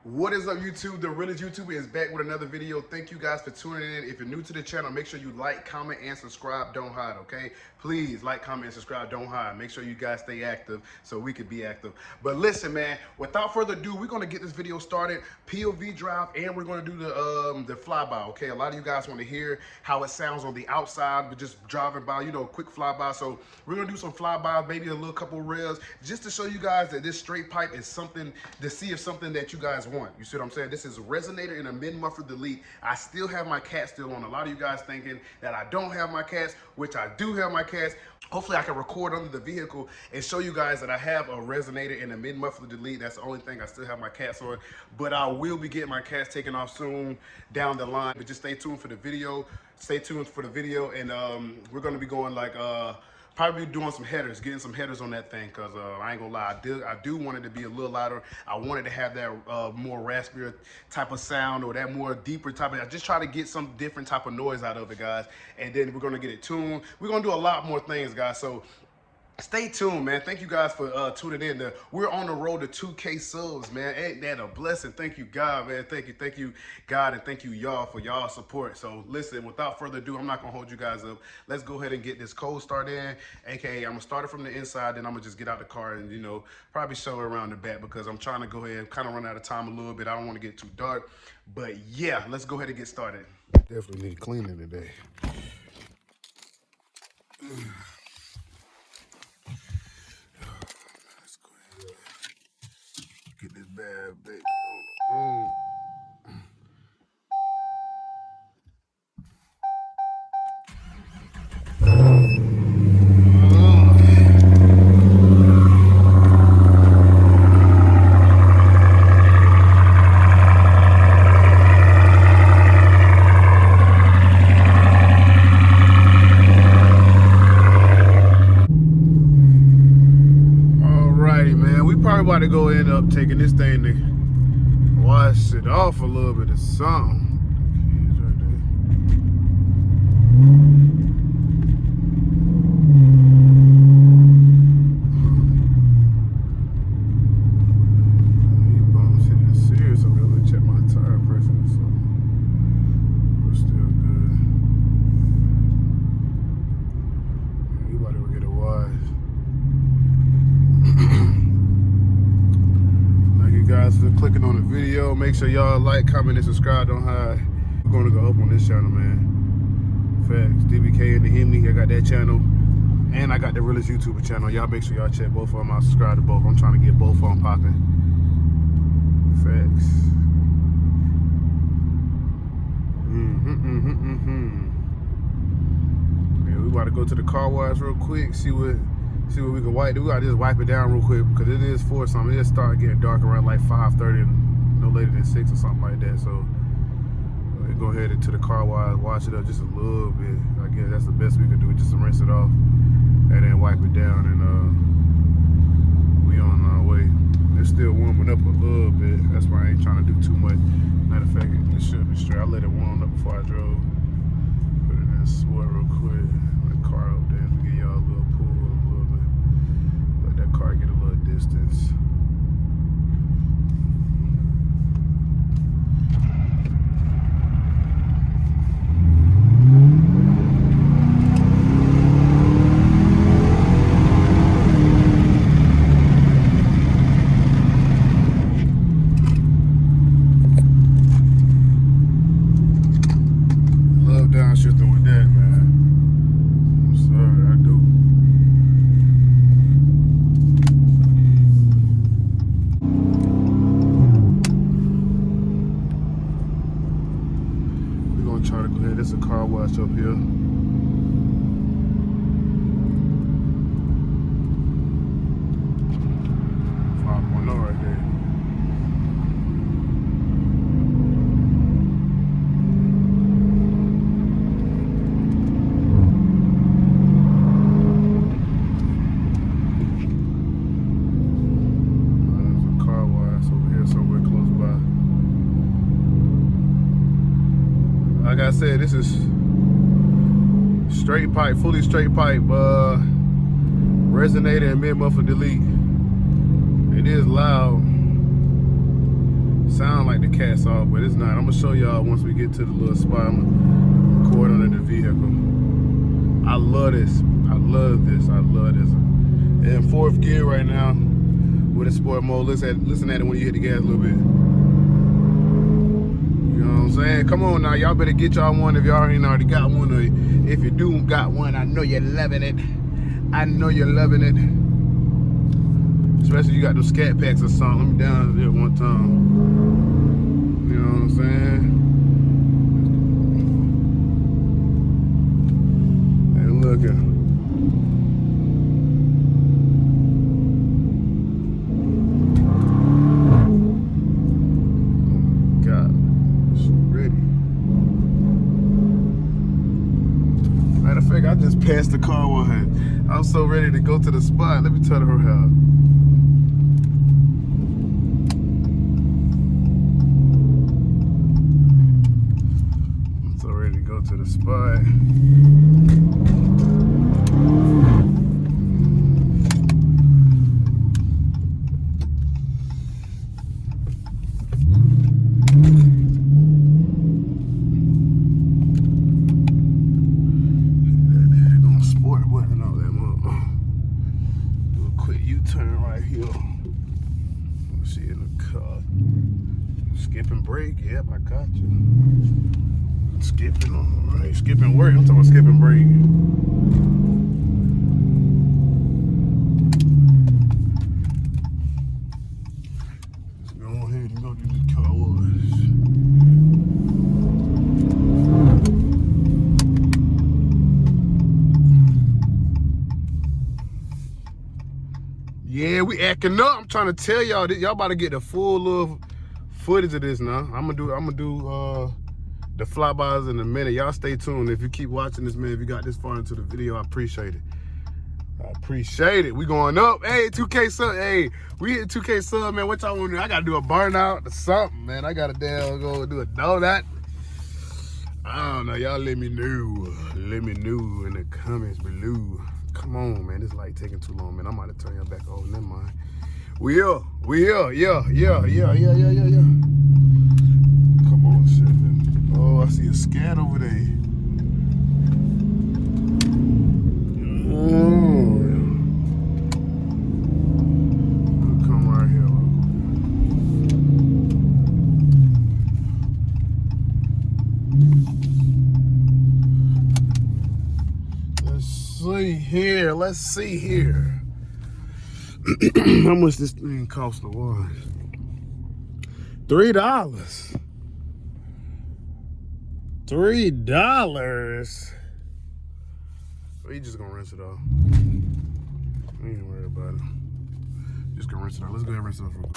What is up, YouTube? The realest YouTuber is back with another video. Thank you guys for tuning in. If you're new to the channel, make sure you like, comment, and subscribe. Don't hide, okay? Please like, comment, and subscribe. Don't hide. Make sure you guys stay active so we can be active. But listen, man, without further ado, we're gonna get this video started. POV drive, and we're gonna do the flyby, okay? A lot of you guys want to hear how it sounds on the outside, but just driving by, you know, quick flyby. So we're gonna do some flybys, maybe a little couple rails, just to show you guys that this straight pipe is something to see if something that you guys want. You see what I'm saying? This is a resonator and a mid-muffler delete. I still have my cat still on. A lot of you guys thinking that I don't have my cats, which I do have my cats. Hopefully I can record under the vehicle and show you guys that I have a resonator and a mid-muffler delete. That's the only thing I still have my cats on. But I will be getting my cats taken off soon down the line. But just stay tuned for the video. Stay tuned for the video, and we're gonna be going like probably doing some headers, getting some headers on that thing, because I ain't gonna lie, I do want it to be a little louder. I wanted to have that more raspier type of sound, or that more deeper type of, I just try to get some different type of noise out of it, guys. And then we're gonna get it tuned. We're gonna do a lot more things, guys. So stay tuned, man. Thank you guys for tuning in. We're on the road to 2K subs, man. Ain't that a blessing? Thank you, God, man. Thank you, God, and thank you, y'all, for y'all support. So listen, without further ado, I'm not gonna hold you guys up. Let's go ahead and get this cold start in. AKA, I'm gonna start it from the inside, then I'm gonna just get out the car and, you know, probably show it around the back, because I'm trying to go ahead and kind of run out of time a little bit. I don't want to get too dark, but yeah, let's go ahead and get started. Definitely need cleaning today. Get this bad baby on. Alrighty, man. We probably about to go end up taking this thing to wash it off a little bit or something. Keys right there. These bumps hitting serious over there. Let me check my tire pressure. So we're still good. We about to go get a wash. Thank you guys for clicking on the video. Make sure y'all like, comment, and subscribe. Don't hide. We're gonna go up on this channel, man. Facts. DBK and the Hemi. I got that channel, and I got the realest YouTuber channel. Y'all make sure y'all check both of them. I'll subscribe to both. I'm trying to get both of them popping. Facts. Yeah, we about to go to the car wash real quick. See what we can wipe. We gotta just wipe it down real quick, because it is for something. It just started getting dark around like 5:30, and no later than 6 or something like that. So we go ahead into the car wash it up just a little bit. I guess that's the best we can do, just to rinse it off and then wipe it down, and we on our way. It's still warming up a little bit. That's why I ain't trying to do too much. Matter of fact, it should be straight. I let it warm up before I drove. Put it in sport real quick. The car up there, give y'all a little pull. That car get a little distance. Love downshifting with that, man. I'm sorry, I do. Try to go ahead. There's a car wash up here. 5.0 right there. There's a car wash over here somewhere close by. Like I said, this is straight pipe, fully straight pipe, resonator and mid-muffler delete. It is loud. Sound like the cat's off, but it's not. I'm gonna show y'all once we get to the little spot. I'm gonna record under the vehicle. I love this. I love this. I love this. In fourth gear right now with a sport mode. Listen at it when you hit the gas a little bit. You know what I'm saying? Come on now, y'all better get y'all one if y'all ain't already got one. Or if you do got one, I know you're loving it. I know you're loving it. Especially if you got those scat packs or something. Let me down there one time. You know what I'm saying? Hey, look at. I just passed the car with her. I'm so ready to go to the spot. Let me tell her how. I'm so ready to go to the spot. U-turn right here. See in the car. Skipping brake. Yep, I got you. Skipping on right. Skipping work. I'm talking about skipping brake. Let's go ahead and go to the car wash. Yeah, we acting up. I'm trying to tell y'all, y'all about to get the full little footage of this now. I'm gonna do the flybys in a minute. Y'all stay tuned. If you keep watching this, man, if you got this far into the video, I appreciate it. I appreciate it. We going up. Hey, 2K sub. Hey, we hit 2K sub, man. What y'all want to do? I gotta do a burnout or something, man. I gotta damn go do a donut. I don't know. Y'all let me know. Let me know in the comments below. Come on, man. This light taking too long, man. I'm about to turn y'all back. Oh, never mind. We here. Yeah. Come on, shit. Oh, I see a scat over there. Come right here. Let's see here. How much this thing cost to wash? $3. $3. We just gonna rinse it off. We ain't worried about it. Just gonna rinse it off. Let's go ahead and rinse it off real quick.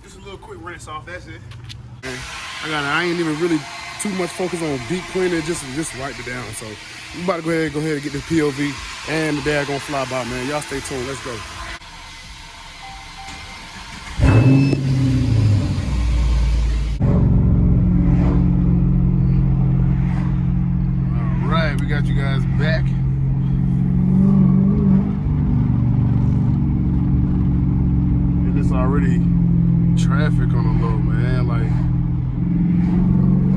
Just a little quick rinse off, that's it. I ain't even really too much focus on deep cleaning, just wipe it down. So we about to go ahead and get this POV and the daggone flyby, man. Y'all stay tuned, let's go. All right, we got you guys back. It's already traffic on the low, man. Like,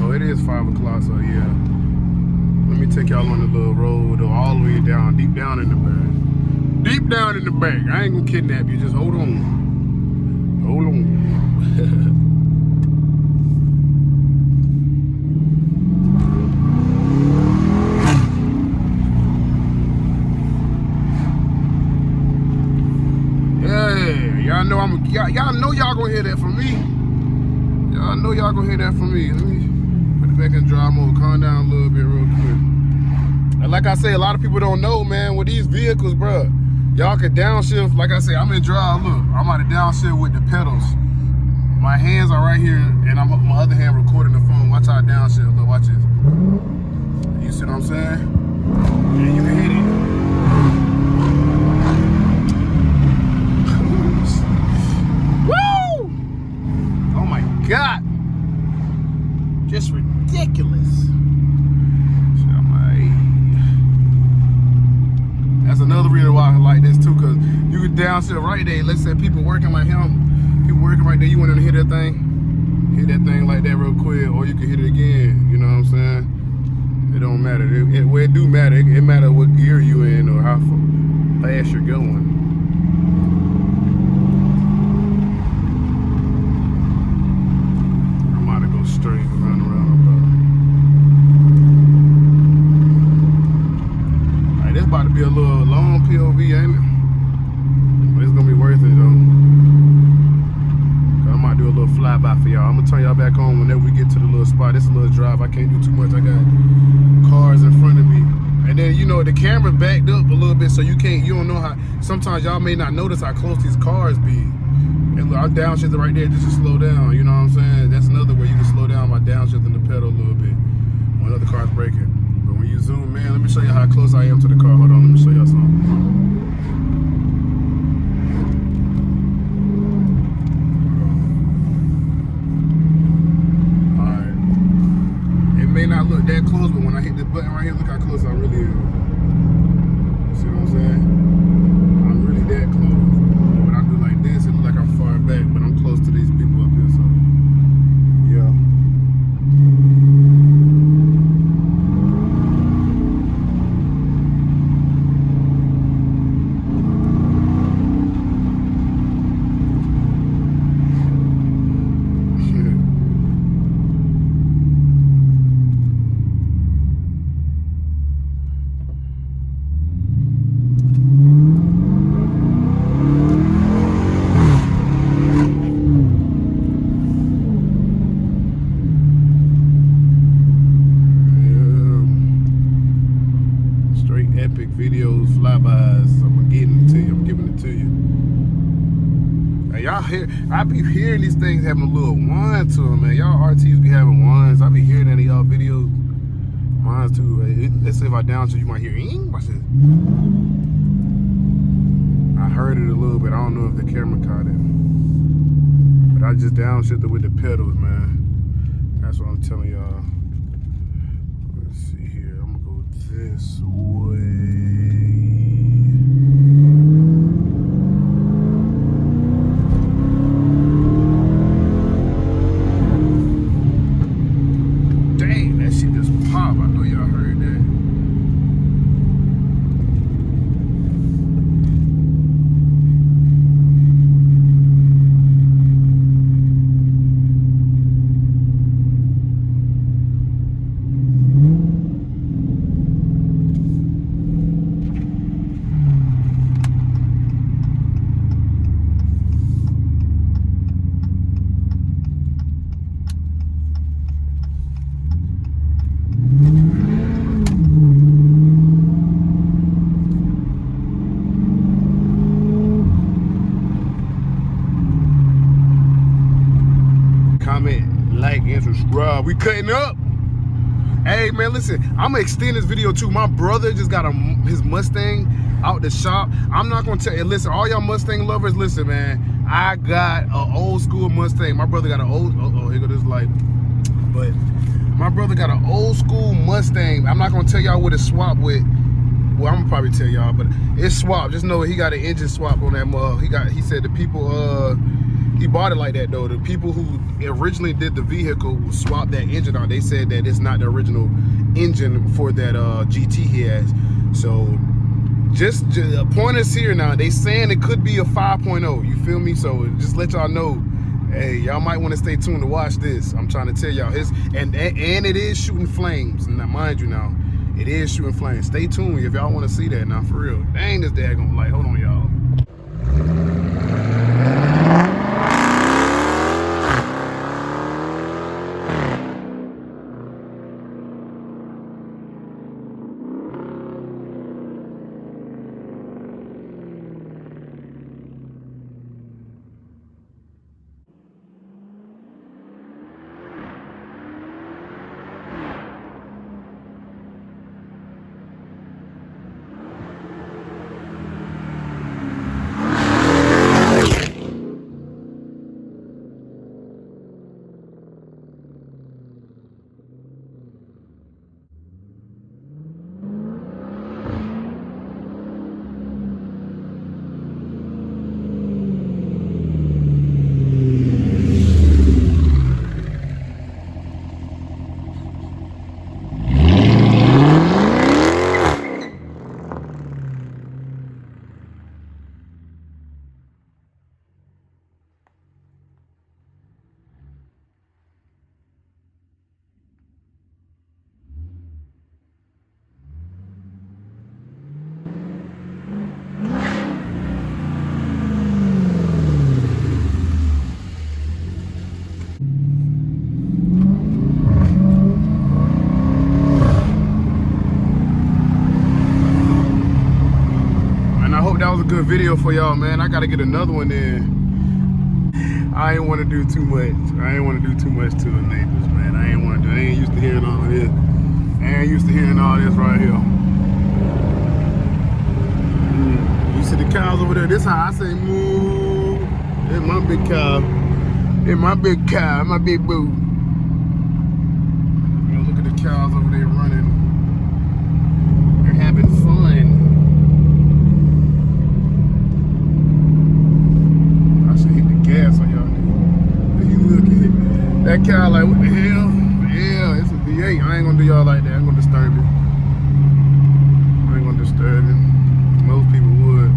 oh, it is 5 o'clock, so yeah. Let me take y'all on the little road all the way down, deep down in the back. Deep down in the back. I ain't gonna kidnap you, just hold on. Hold on. Y'all know y'all gonna hear that from me. Y'all know y'all gonna hear that from me. Let me put it back in dry mode, calm down a little bit real quick. And like I say, a lot of people don't know, man, with these vehicles, bruh, Y'all can downshift. Like I said, I'm in drive. Look, I'm out of downshift with the pedals. My hands are right here, and I'm my other hand recording the phone. Watch how I downshift. Look, watch this. You see what I'm saying? And you can hit it. Woo! Oh my God! Just ridiculous. That's another reason why I like this too, cause you could downshift right there. Let's say people working like him, people working right there. You want them to hit that thing like that real quick, or you can hit it again. You know what I'm saying? It don't matter. Well, it do matter. It matter what gear you in or how fast you're going. I'm about to go straight around. This about to be a little long POV, ain't it? But it's gonna be worth it though. I'm about to do a little flyby for y'all. I'm gonna turn y'all back on whenever we get to the little spot. This is a little drive. I can't do too much. I got cars in front of me. And then, you know, the camera backed up a little bit, so you don't know how, sometimes y'all may not notice how close these cars be. And look, I'm downshifting right there just to slow down, you know what I'm saying? That's another way you can slow down by downshifting the pedal a little bit when other cars braking. When you zoom in, let me show you how close I am to the car. Hold on, let me show y'all something. Alright. It may not look that close, but when I hit this button right here, look how close I really am. You see what I'm saying? I'm really that close. But when I do like this, it looks like I'm far back, but I'm close to these people up here, so yeah. Epic videos, flybys. I'm giving it to you. Hey, y'all hear? I be hearing these things having a little whine to them, man. Y'all RTs be having whines. I be hearing that in y'all videos. Mine too. Hey, let's say if I downshift, you might hear "ing." Watch this. I heard it a little bit. I don't know if the camera caught it, but I just downshifted with the pedals, man. That's what I'm telling y'all. Let's see here. I'm gonna go this way. Dang, that shit just popped. I know y'all heard that. Comment, like, and subscribe. We cutting up. Hey man, listen, I'm gonna extend this video too. My brother just got his Mustang out the shop. I'm not gonna tell you, listen, all y'all Mustang lovers, listen man, I got an old school Mustang. My brother got an old, here go this light. But my brother got an old school Mustang. I'm not gonna tell y'all what it's swapped with. Well, I'm gonna probably tell y'all, but it's swapped. Just know he got an engine swap on that mug. He said the people, he bought it like that though. The people who originally did the vehicle swapped that engine out. They said that it's not the original engine for that GT he has. So just point us here now. They saying it could be a 5.0. You feel me? So just let y'all know. Hey, y'all might want to stay tuned to watch this. I'm trying to tell y'all and it is shooting flames. Now, mind you, now it is shooting flames. Stay tuned if y'all want to see that. Now, for real. Dang, this daggone light. Hold on, y'all. good video for y'all, man. I gotta get another one in. I ain't want to do too much. I ain't want to do too much to the neighbors, man. I ain't want to do. I ain't used to hearing all this. I ain't used to hearing all this right here. You see the cows over there? This how I say moo. It's my big cow. It's my big cow. My big boo. You know, look at the cows over there running. They're having fun. I should hit the gas on y'all niggas. You look at it. That cow like, what the hell? Yeah, it's a V8. I ain't gonna do y'all like that. I ain't gonna disturb it. I ain't gonna disturb it. Most people would.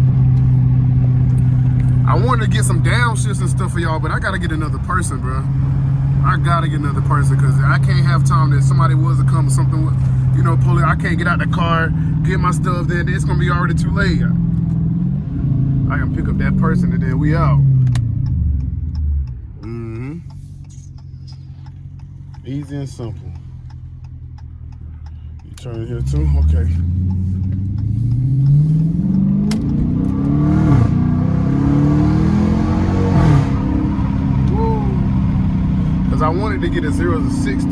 I wanted to get some downshifts and stuff for y'all, but I gotta get another person, bro. I gotta get another person because I can't have time that somebody was to come or something with, you know, pull it. I can't get out the car, get my stuff there. It's gonna be already too late. I can pick up that person and then we out. Easy and simple. You turn here too? Okay. Because I wanted to get a 0 to 60.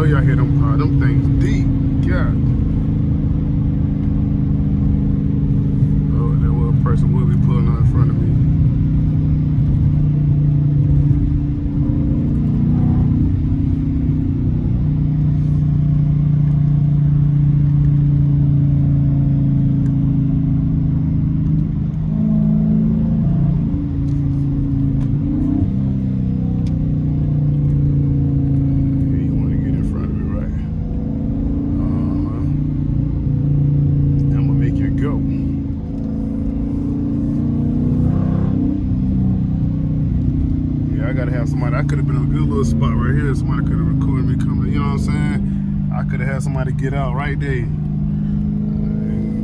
Y'all hear them things deep. God. Oh, that little person will be pulling out in front of me. I gotta have somebody. I could have been in a good little spot right here. Somebody could have recorded me coming. You know what I'm saying? I could have had somebody get out right there.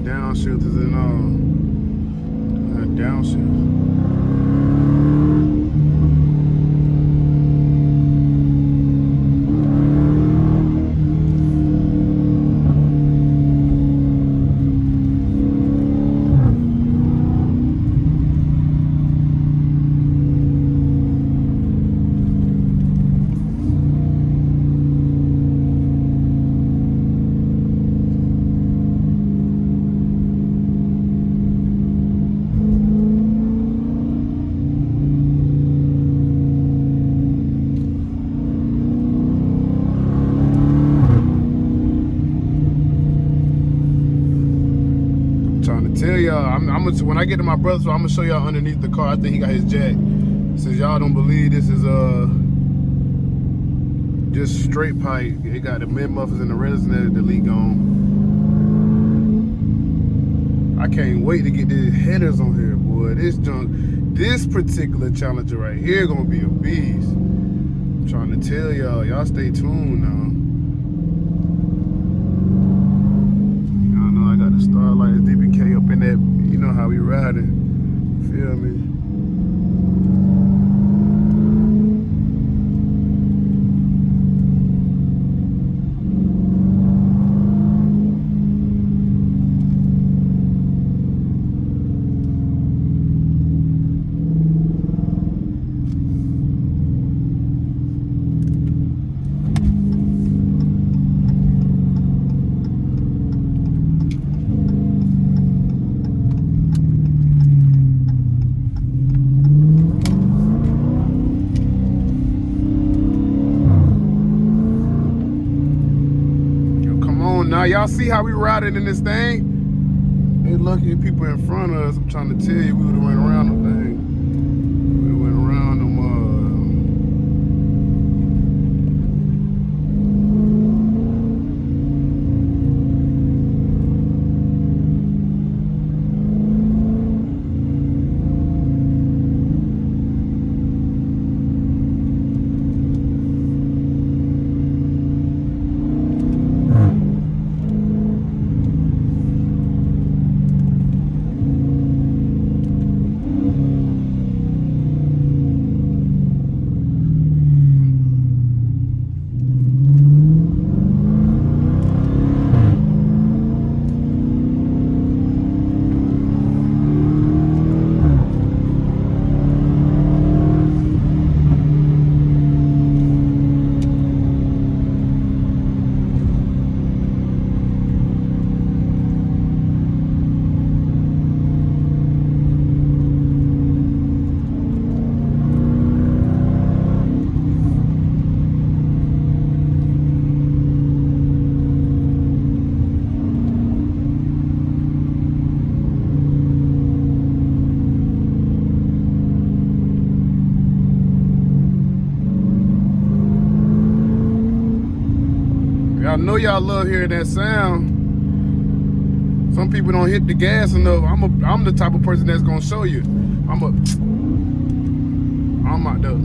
Downshifters and all. Downshift. Tell y'all, when I get to my brother's, I'm gonna show y'all underneath the car. I think he got his jack. Since y'all don't believe this is just straight pipe, it got the mid mufflers and the resonant, the leak on. I can't wait to get these headers on here, boy. This junk, this particular Challenger right here gonna be a beast. I'm trying to tell y'all stay tuned now. I got the Starlight DBK up in that, you know how we riding. Feel me? Now y'all see how we riding in this thing? Hey, lucky the people in front of us. I'm trying to tell you, we would've went around the thing. We would've went around them. I know y'all love hearing that sound. Some people don't hit the gas enough. I'm the type of person that's gonna show you. I'm out there.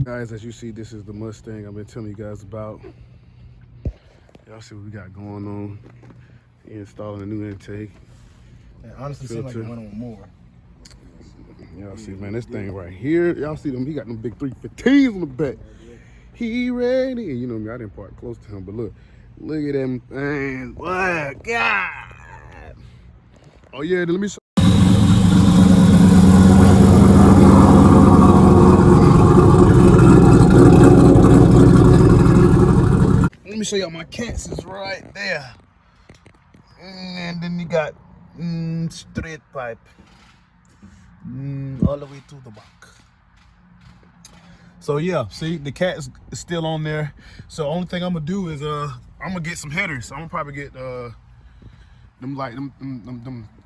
Guys, as you see, this is the Mustang I've been telling you guys about. Y'all see what we got going on. Installing a new intake. It honestly seems like it went on more. Y'all see, man, this thing right here. Y'all see them, he got them big 315s on the back. He ready. You know me, I didn't park close to him, but look at them things. What? God. Oh yeah, let me show. Let me show y'all my cats is right there. And then you got straight pipe all the way to the back. So yeah, see, the cat is still on there. So only thing I'm gonna do is I'm gonna get some headers. I'm gonna probably get them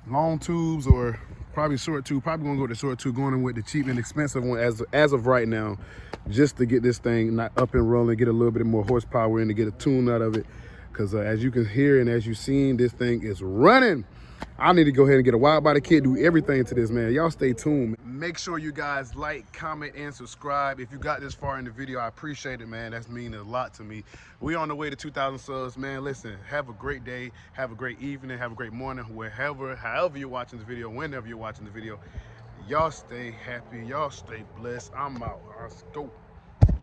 long tubes, or probably short tube. Probably gonna go with the short tube, going in with the cheap and expensive one as of right now, just to get this thing not up and rolling, get a little bit more horsepower in, to get a tune out of it. Because as you can hear and as you've seen, this thing is running. I need to go ahead and get a wide body kit, do everything to this, man. Y'all stay tuned. Make sure you guys like, comment, and subscribe. If you got this far in the video, I appreciate it, man. That's meaning a lot to me. We on the way to 2,000 subs, man. Listen, have a great day, have a great evening, have a great morning, however you're watching the video, whenever you're watching the video. Y'all stay happy, y'all stay blessed. I'm out. Let's go.